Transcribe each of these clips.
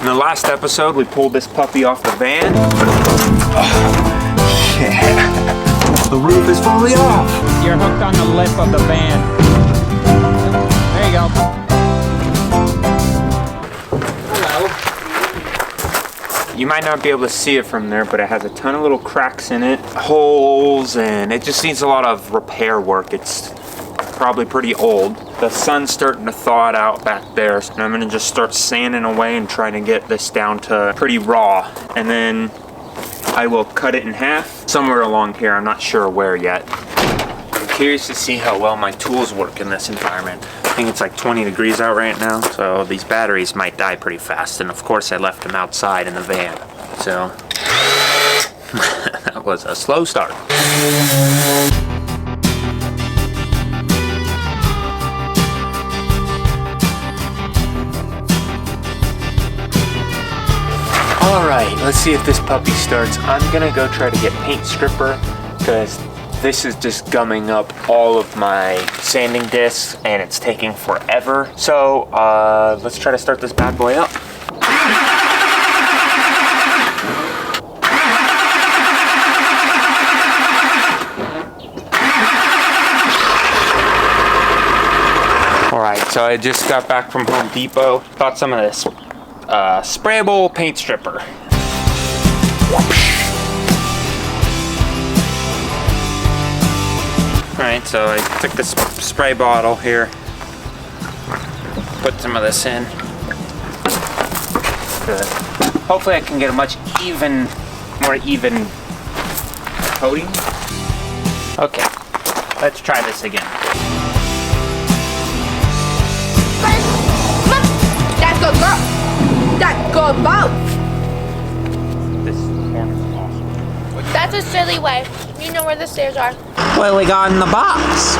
In the last episode, we pulled this puppy off the van. Yeah. The roof is fully off. You're hooked on the lip of the van. There you go. Hello. You might not be able to see it from there, but it has a ton of little cracks in it, holes, and it just needs a lot of repair work. It's probably pretty old. The sun's starting to thaw it out back there, so I'm gonna just start sanding away and trying to get this down to pretty raw. And then I will cut it in half somewhere along here. I'm not sure where yet. I'm curious to see how well my tools work in this environment. I think it's like 20 degrees out right now, so these batteries might die pretty fast. And of course I left them outside in the van, so that was a slow start. Alright, let's see if this puppy starts. I'm gonna go try to get paint stripper because this is just gumming up all of my sanding discs and it's taking forever. So let's try to start this bad boy up. Alright, so I just got back from Home Depot. Bought some of this sprayable paint stripper. Alright, so I took this spray bottle here, put some of this in. Good. Hopefully I can get a much more even coating. Okay, let's try this again. That's good girl. That's good boat. This form is awesome. That's a silly way. You know where the stairs are. What do we got in the box?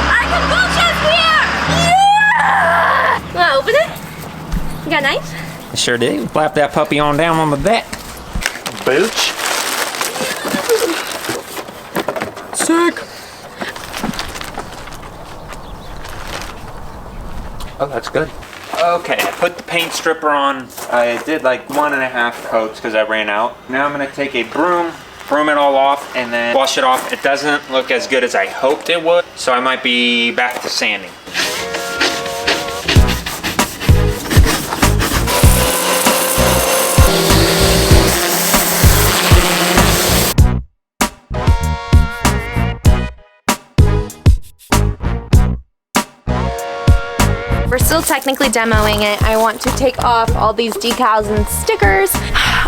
Our compulsion's here! Yeah! Wanna open it? You got a knife? I sure did. Flap that puppy on down on the deck. Booch. Sick. Oh, that's good. Okay, I put the paint stripper on. I did like 1.5 coats because I ran out. Now I'm gonna take a broom it all off, and then wash it off. It doesn't look as good as I hoped it would, so I might be back to sanding. We're still technically demoing it. I want to take off all these decals and stickers.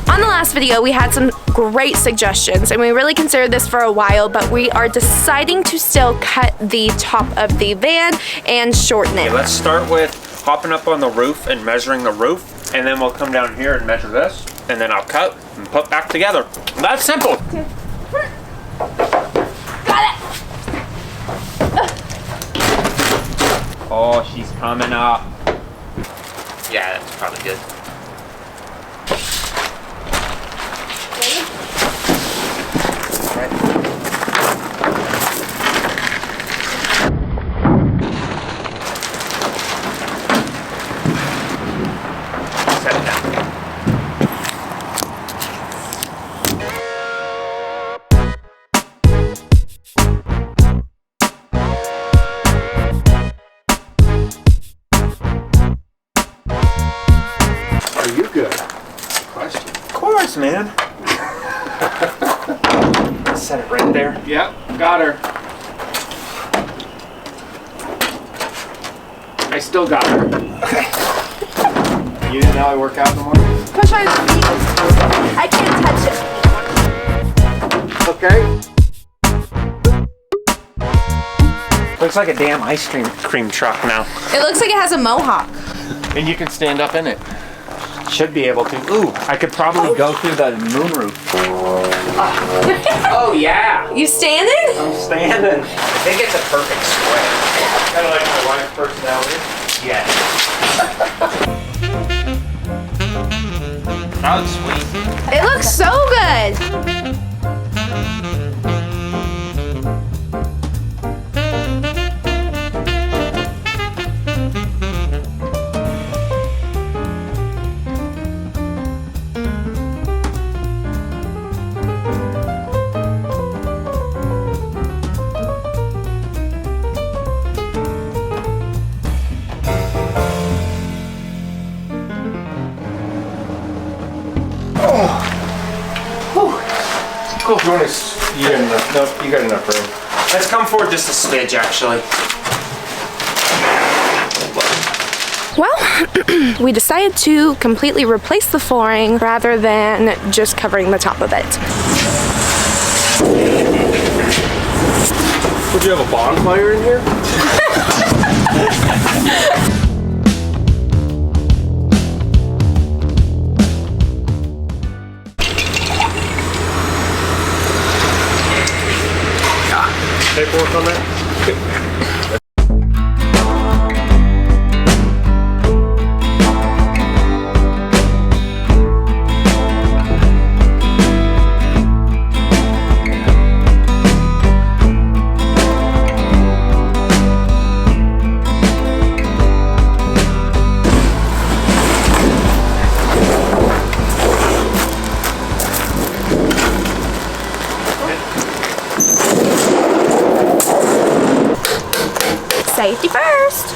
On the last video, we had some great suggestions, and we really considered this for a while, but we are deciding to still cut the top of the van and shorten it. Okay, let's start with hopping up on the roof and measuring the roof, and then we'll come down here and measure this, and then I'll cut and put back together. That's simple. Got it! Oh, she's coming up. Yeah, that's probably good. Set it down. Are you good? Question. Of course, man. Set it right there. Yep, got her. I still got her. Okay. You didn't know I work out in the morning? Push my feet. I can't touch it. Okay. Looks like a damn ice cream truck now. It looks like it has a mohawk. And you can stand up in it. Should be able to. Ooh, I could probably go through the moonroof. Oh yeah. You standing? I'm standing. I think it's a perfect square. Kind of like my wife's personality. Yeah. That looks sweet. It looks so good. Cool. You want to? You got enough? Nope, you got enough room. Let's come forward just a smidge, actually. Well, we decided to completely replace the flooring rather than just covering the top of it. Would you have a bonfire in here? Paperwork on that? Safety first.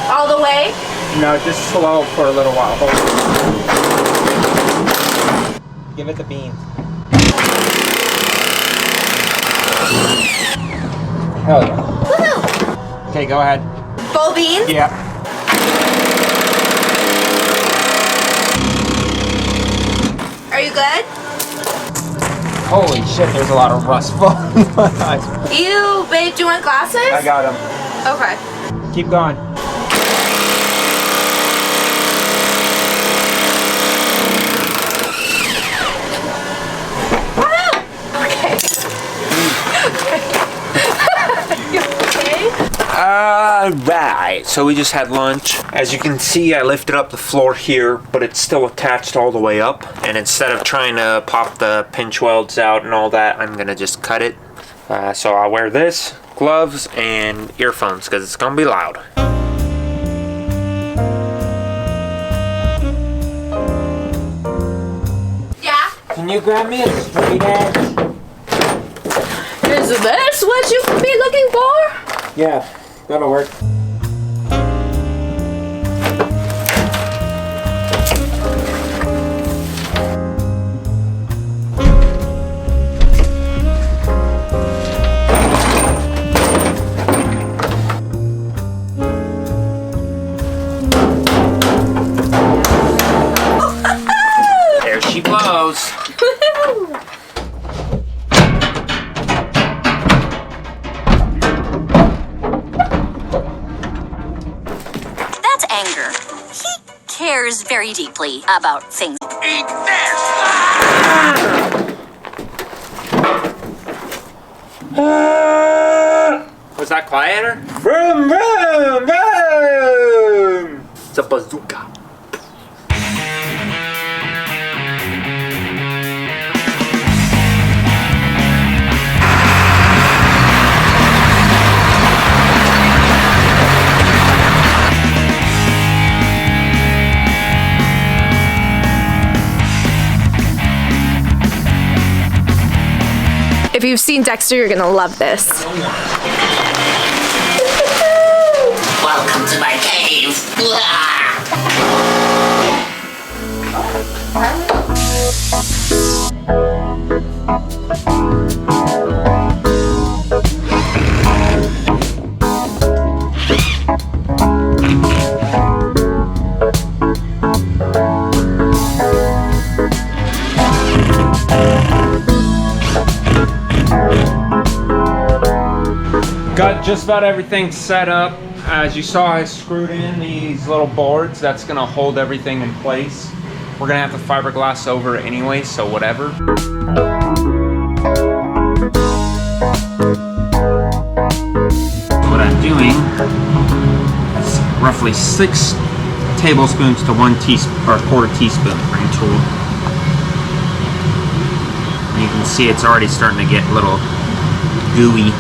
All the way? No, just slow for a little while. Hold on. Give it the beans. Hell yeah. Woohoo! Okay, go ahead. Full beans? Yeah. Are you good? Holy shit, there's a lot of rust falling in my eyes. Ew, babe, do you want glasses? I got them. Okay. Keep going. Alright, so we just had lunch. As you can see, I lifted up the floor here, but it's still attached all the way up. And instead of trying to pop the pinch welds out and all that, I'm gonna just cut it. So I'll wear this, gloves, and earphones, because it's gonna be loud. Yeah? Can you grab me a straight edge? Is this what you could be looking for? Yeah, that'll work. There she blows. That's anger. He cares very deeply about things. Eat this! Was that quieter? Vroom, vroom, vroom! It's a bazooka. If you've seen Dexter, you're gonna love this. Welcome to my cave. Got just about everything set up. As you saw, I screwed in these little boards. That's gonna hold everything in place. We're gonna have to fiberglass over it anyway, so whatever. What I'm doing is roughly 6 tablespoons to 1 teaspoon or quarter teaspoon ring tool. And you can see it's already starting to get a little gooey.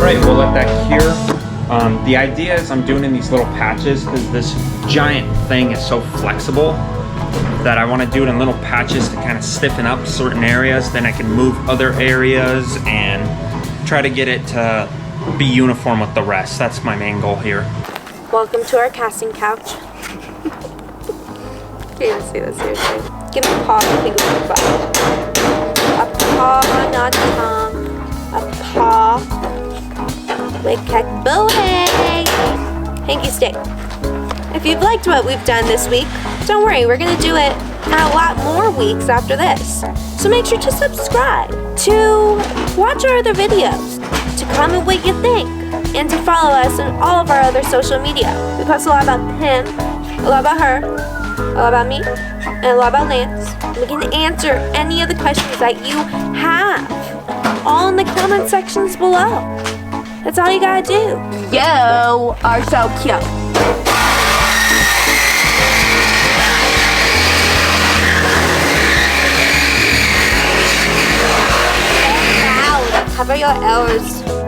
Alright, we'll let that cure. The idea is I'm doing in these little patches because this giant thing is so flexible that I want to do it in little patches to kind of stiffen up certain areas. Then I can move other areas and try to get it to be uniform with the rest. That's my main goal here. Welcome to our casting couch. Can't even see this, seriously. Give me a paw, I think it was a butt. A paw, not a tongue. A paw. Wicked booty. Hanky stick. If you've liked what we've done this week, don't worry, we're gonna do it for a lot more weeks after this. So make sure to subscribe, to watch our other videos, to comment what you think, and to follow us on all of our other social media. We post a lot about him, a lot about her, a lot about me, and a lot about Lance. We can answer any of the questions that you have, all in the comment sections below. That's all you gotta do. You are so cute. How about your hours?